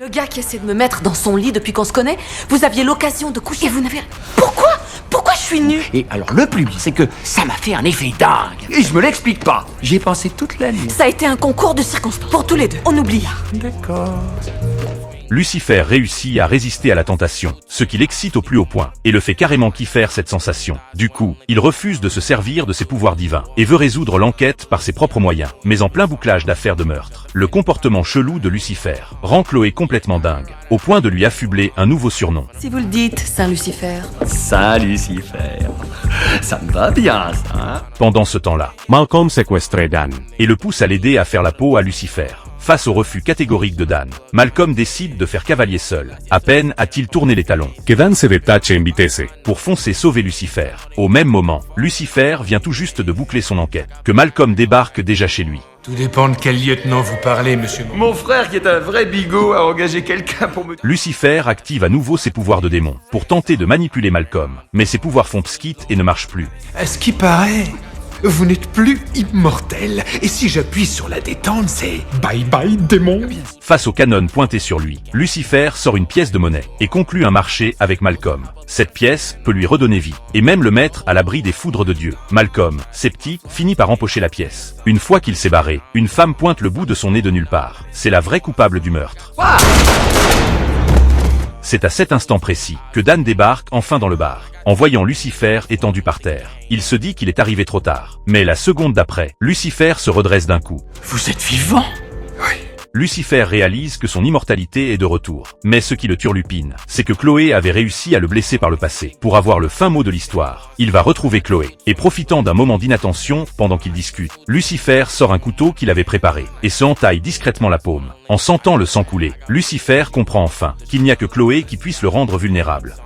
Le gars qui essaie de me mettre dans son lit depuis qu'on se connaît, vous aviez l'occasion de coucher et vous n'avez... Pourquoi je suis nue? Et alors le plus, c'est que ça m'a fait un effet dingue. Et je me l'explique pas. J'ai pensé toute la nuit. Ça a été un concours de circonstances. Pour tous les deux, on oublie. D'accord. Lucifer réussit à résister à la tentation, ce qui l'excite au plus haut point, et le fait carrément kiffer cette sensation. Du coup, il refuse de se servir de ses pouvoirs divins, et veut résoudre l'enquête par ses propres moyens, mais en plein bouclage d'affaires de meurtre. Le comportement chelou de Lucifer rend Chloé complètement dingue, au point de lui affubler un nouveau surnom. Si vous le dites, Saint Lucifer. Ça, Lucifer. Ça me va bien, ça. Pendant ce temps-là, Malcolm séquestrait Dan. et le pousse à l'aider à faire la peau à Lucifer. Face au refus catégorique de Dan, Malcolm décide de faire cavalier seul. À peine a-t-il tourné les talons Que Dan se détache et invitese. pour foncer sauver Lucifer. Au même moment, Lucifer vient tout juste de boucler son enquête, que Malcolm débarque déjà chez lui. Tout dépend de quel lieutenant vous parlez, monsieur. Mon frère, qui est un vrai bigot, a engagé quelqu'un pour me... Lucifer active à nouveau ses pouvoirs de démon, pour tenter de manipuler Malcolm. Mais ses pouvoirs font pskit et ne marchent plus. À ce qui paraît, vous n'êtes plus immortel. Et si j'appuie sur la détente, c'est bye bye démon. Face au canon pointé sur lui, Lucifer sort une pièce de monnaie, et conclut un marché avec Malcolm. Cette pièce peut lui redonner vie, et même le mettre à l'abri des foudres de Dieu. Malcolm, sceptique, finit par empocher la pièce. Une fois qu'il s'est barré, une femme pointe le bout de son nez de nulle part. C'est la vraie coupable du meurtre. C'est à cet instant précis que Dan débarque enfin dans le bar, en voyant Lucifer étendu par terre. Il se dit qu'il est arrivé trop tard. Mais la seconde d'après, Lucifer se redresse d'un coup. Vous êtes vivant? Lucifer réalise que son immortalité est de retour. Mais ce qui le turlupine, c'est que Chloé avait réussi à le blesser par le passé. Pour avoir le fin mot de l'histoire, il va retrouver Chloé. Et profitant d'un moment d'inattention pendant qu'ils discutent, Lucifer sort un couteau qu'il avait préparé, et se entaille discrètement la paume. En sentant le sang couler, Lucifer comprend enfin qu'il n'y a que Chloé qui puisse le rendre vulnérable.